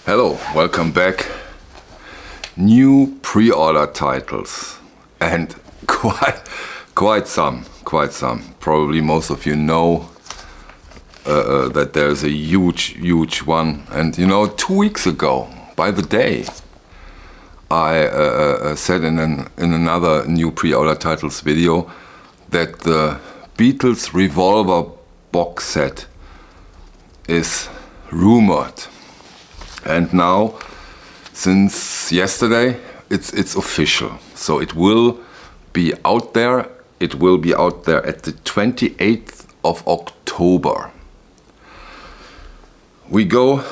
Hello, welcome back. New pre-order titles and quite some. Probably most of you know that there's a huge one. And 2 weeks ago, by the day, I said in another new pre-order titles video that the Beatles Revolver box set is rumored. And now, since yesterday, it's official. So it will be out there. It will be out there at the 28th of October. We go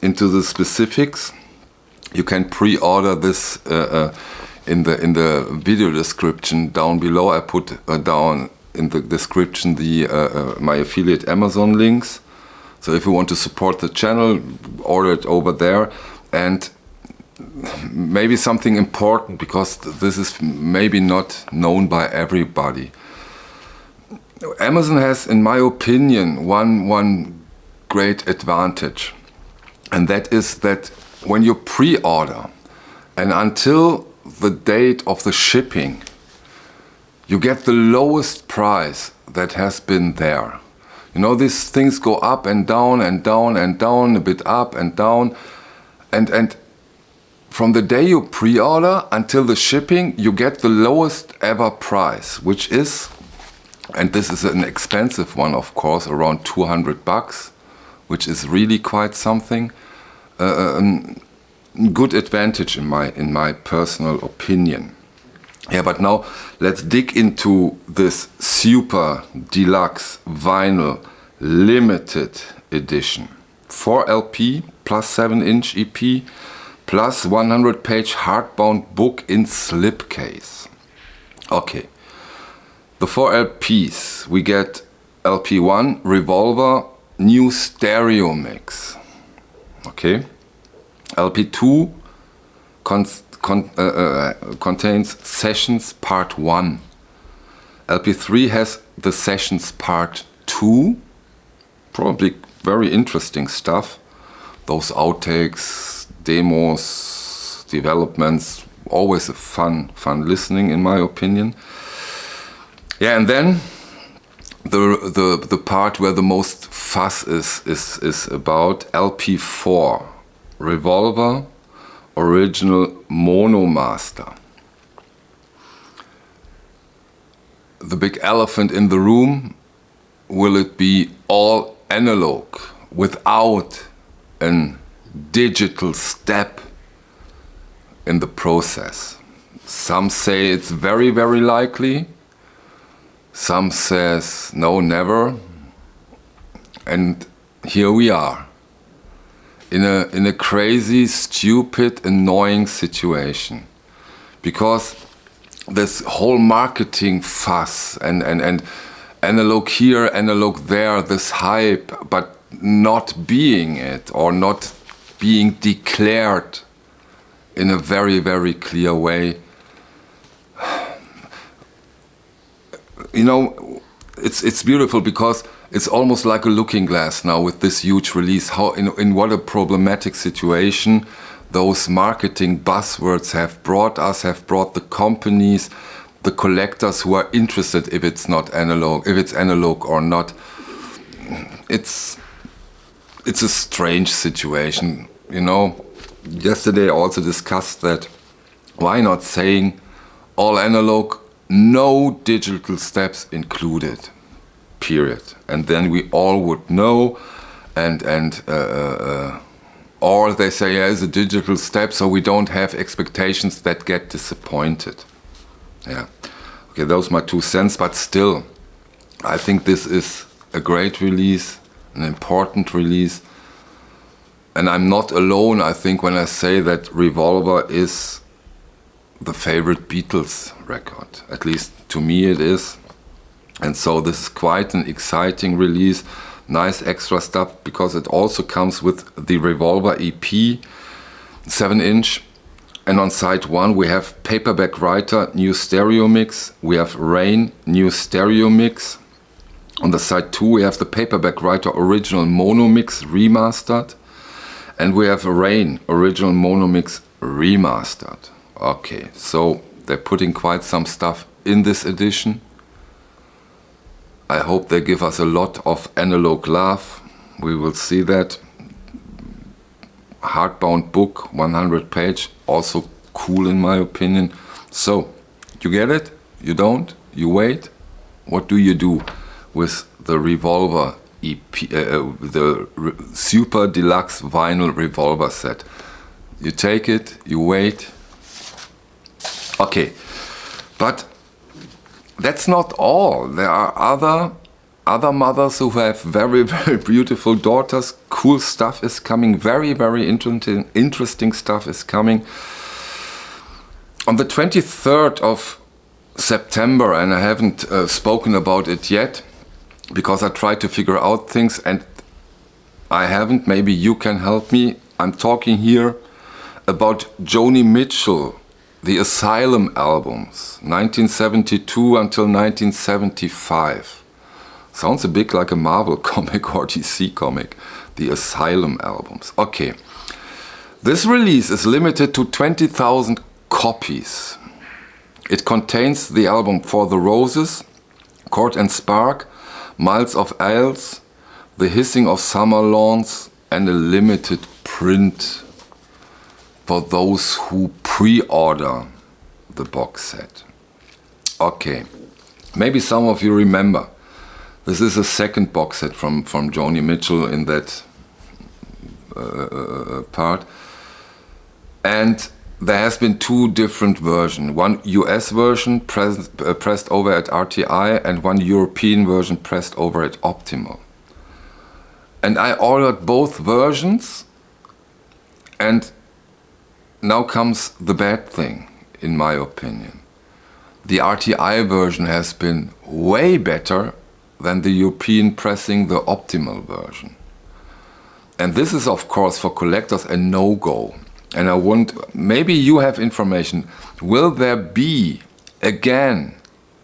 into the specifics. You can pre-order this in the video description down below. I put down in the description my affiliate Amazon links. So if you want to support the channel, order it over there. And maybe something important, because this is maybe not known by everybody. Amazon has, in my opinion, one great advantage. And that is that when you pre-order and until the date of the shipping, you get the lowest price that has been there. These things go up and down and down and down, a bit up and down. And from the day you pre-order until the shipping, you get the lowest ever price, which is, and this is an expensive one, of course, around $200, which is really quite something. Good advantage in my personal opinion. Yeah, but now let's dig into this super deluxe vinyl limited edition. 4 LP plus 7-inch EP plus 100-page hardbound book in slipcase. Okay, the 4 LPs, we get LP1, Revolver, new stereo mix. Okay, LP2 contains Sessions Part 1. LP3 has the Sessions Part 2. Probably very interesting stuff. Those outtakes, demos, developments, always a fun listening in my opinion. Yeah, and then the part where the most fuss is about LP4, Revolver Original Mono Master. The big elephant in the room, will it be all analog without a digital step in the process? Some say it's very likely. Some says no, never. And here we are. In a crazy, stupid, annoying situation, because this whole marketing fuss and analog here, analog there, this hype, but not being it or not being declared in a very clear way. It's beautiful because it's almost like a looking glass now with this huge release. How in what a problematic situation those marketing buzzwords have brought the companies, the collectors who are interested if it's not analog, if it's analog or not. It's a strange situation, Yesterday I also discussed that. Why not saying all analog, no digital steps included? Period. And then we all would know, or they say it's a digital step, so we don't have expectations that get disappointed. Yeah. Okay, those are my 2 cents, but still, I think this is a great release, an important release, and I'm not alone, I think, when I say that Revolver is the favorite Beatles record. At least to me it is. And so this is quite an exciting release, nice extra stuff, because it also comes with the Revolver EP, 7-inch. And on side 1 we have Paperback Writer, new stereo mix. We have Rain, new stereo mix. On the side 2 we have the Paperback Writer original mono mix remastered. And we have Rain, original mono mix remastered. Okay, so they're putting quite some stuff in this edition. I hope they give us a lot of analog love. We will see that. Hardbound book, 100 page, also cool in my opinion. So, you get it? You don't? You wait? What do you do with the Revolver EP, Super Deluxe Vinyl Revolver set? You take it, you wait. Okay, but that's not all. There are other mothers who have very, very beautiful daughters. Cool stuff is coming. Very, very interesting stuff is coming. On the 23rd of September, and I haven't spoken about it yet, because I tried to figure out things and I haven't. Maybe you can help me. I'm talking here about Joni Mitchell, the Asylum albums, 1972 until 1975. Sounds a bit like a Marvel comic or DC comic, the Asylum albums. Okay, this release is limited to 20,000 copies. It contains the album For the Roses, Court and Spark, Miles of Ales, The Hissing of Summer Lawns, and a limited print for those who pre-order the box set. Okay, maybe some of you remember. This is a second box set from Joni Mitchell in that part. And there has been two different versions. One US version pressed over at RTI and one European version pressed over at Optimal. And I ordered both versions, and now comes the bad thing, in my opinion. The RTI version has been way better than the European pressing, the Optimal version. And this is of course for collectors a no-go. And I want, maybe you have information, will there be again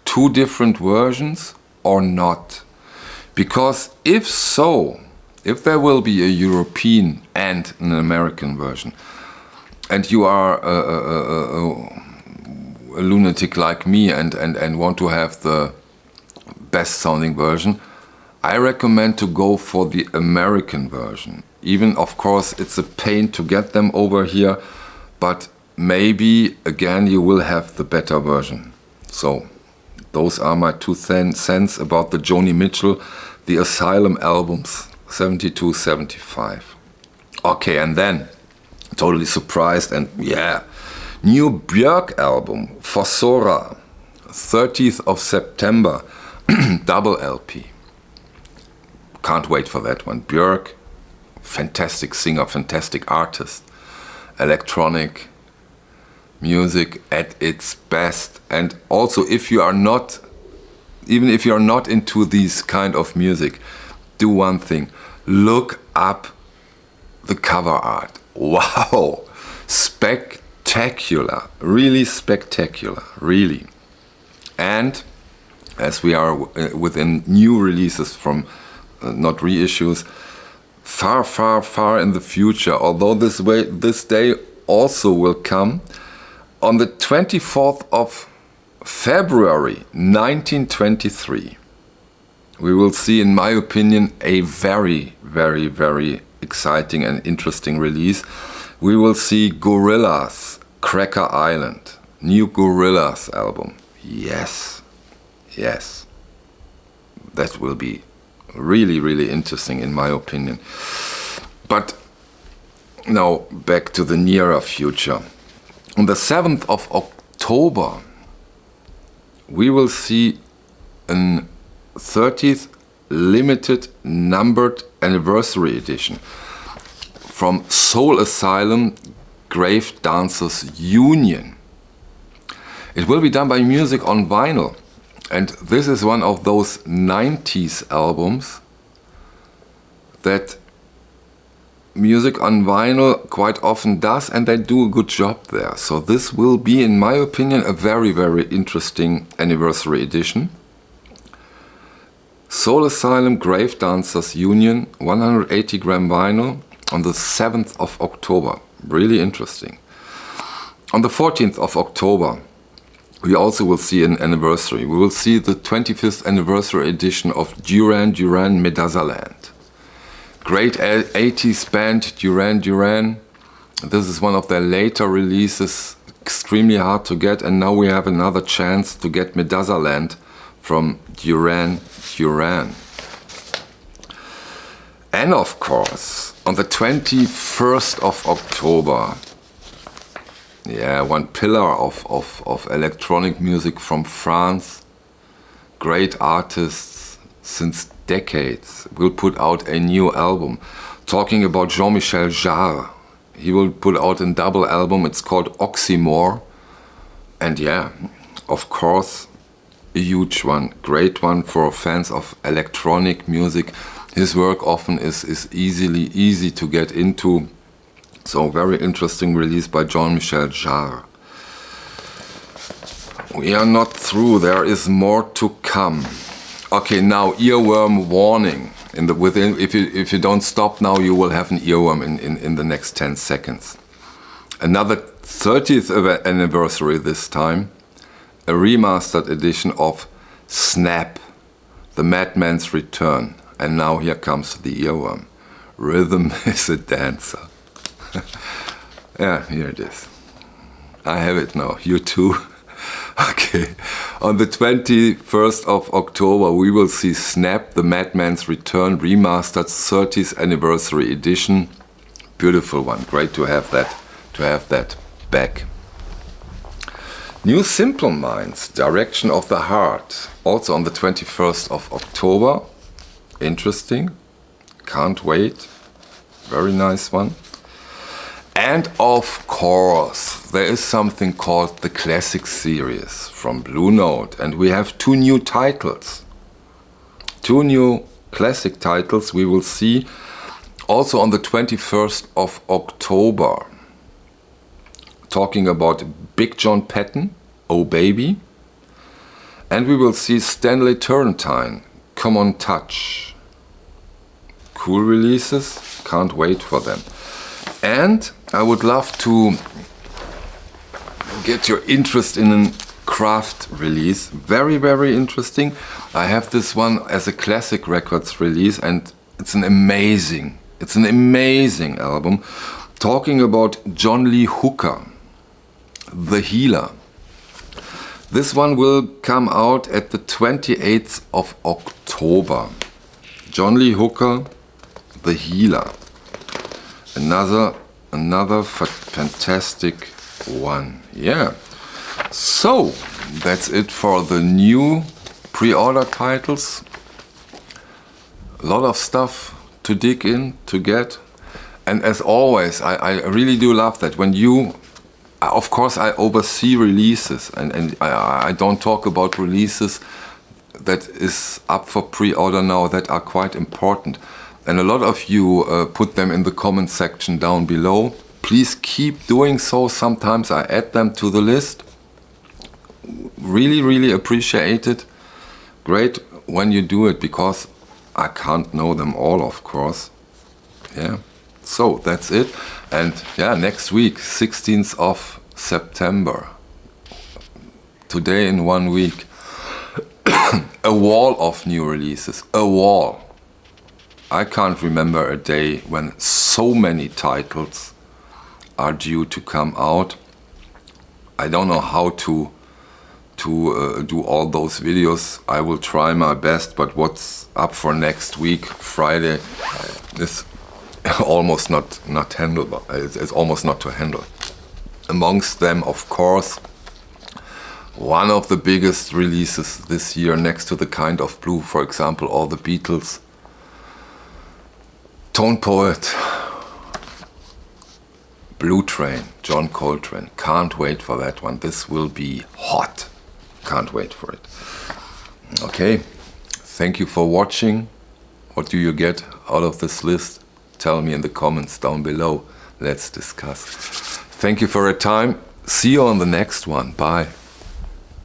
two different versions or not? Because if so, if there will be a European and an American version, and you are a lunatic like me and want to have the best sounding version, I recommend to go for the American version. Even, of course, it's a pain to get them over here, but maybe, again, you will have the better version. So, those are my 2 cents about the Joni Mitchell, the Asylum albums, 72-75. Okay, and then, totally surprised, and yeah, new Björk album, Fossora, 30th of September, double LP. Can't wait for that one. Björk, fantastic singer, fantastic artist, electronic music at its best. And also, if you are not, even if you are not into these kind of music, do one thing: look up the cover art. Wow, spectacular, really spectacular, really. And as we are within new releases from not reissues, far, far, far in the future, although this day also will come, on the 24th of February 1923, we will see, in my opinion, a very, very, very exciting and interesting release. We will see Gorillaz, Cracker Island, new Gorillaz album. Yes, yes, that will be really, really interesting in my opinion. But now back to the nearer future. On the 7th of October, we will see an 30th limited numbered anniversary edition from Soul Asylum Grave Dancers Union. It will be done by Music on Vinyl. And this is one of those 90s albums that Music on Vinyl quite often does, and they do a good job there. So this will be, in my opinion, a very, very interesting anniversary edition. Soul Asylum Grave Dancers Union, 180 gram vinyl, on the 7th of October. Really interesting. On the 14th of October, we also will see an anniversary. We will see the 25th anniversary edition of Duran Duran Medazzaland. Great 80s band Duran Duran. This is one of their later releases, extremely hard to get, and now we have another chance to get Medazzaland from Duran Duran. And of course, on the 21st of October, yeah, one pillar of electronic music from France, great artists since decades, will put out a new album. Talking about Jean-Michel Jarre, he will put out a double album, it's called Oxymore. And yeah, of course, a huge one, great one for fans of electronic music. His work often is easy to get into. So very interesting release by Jean-Michel Jarre. We are not through, there is more to come. Okay, now earworm warning. If you don't stop now, you will have an earworm in the next 10 seconds. Another 30th anniversary this time. A remastered edition of Snap, The Madman's Return. And now here comes the earworm. Rhythm is a dancer. Yeah, here it is. I have it now, you too. Okay, on the 21st of October we will see Snap, The Madman's Return, remastered 30th anniversary edition. Beautiful one, great to have that back. New Simple Minds, Direction of the Heart, also on the 21st of October. Interesting, can't wait, very nice one. And of course, there is something called the Classic Series from Blue Note, and we have 2 new titles. 2 new classic titles we will see also on the 21st of October. Talking about Big John Patton, Oh Baby, and we will see Stanley Turrentine, Come On Touch. Cool releases, can't wait for them. And I would love to get your interest in a craft release. Very, very interesting. I have this one as a Classic Records release, and it's an amazing album. Talking about John Lee Hooker, The Healer. This one will come out at the 28th of October. John Lee Hooker, The Healer. Another fantastic one. Yeah. So that's it for the new pre-order titles. A lot of stuff to dig in, to get. And as always, I really do love that when you, of course I oversee releases, and I don't talk about releases that is up for pre-order now that are quite important. And a lot of you put them in the comment section down below. Please keep doing so. Sometimes I add them to the list. Really, really appreciate it. Great when you do it, because I can't know them all, of course. Yeah. So that's it. And yeah, next week, 16th of September. Today in 1 week. A wall of new releases. A wall. I can't remember a day when so many titles are due to come out. I don't know how to do all those videos. I will try my best, but what's up for next week, Friday, is almost not handleable. It's almost not to handle. Amongst them, of course, one of the biggest releases this year, next to The Kind of Blue, for example, or the Beatles. Tone Poet, Blue Train, John Coltrane. Can't wait for that one. This will be hot. Can't wait for it. Okay, thank you for watching. What do you get out of this list? Tell me in the comments down below. Let's discuss. Thank you for your time. See you on the next one. Bye.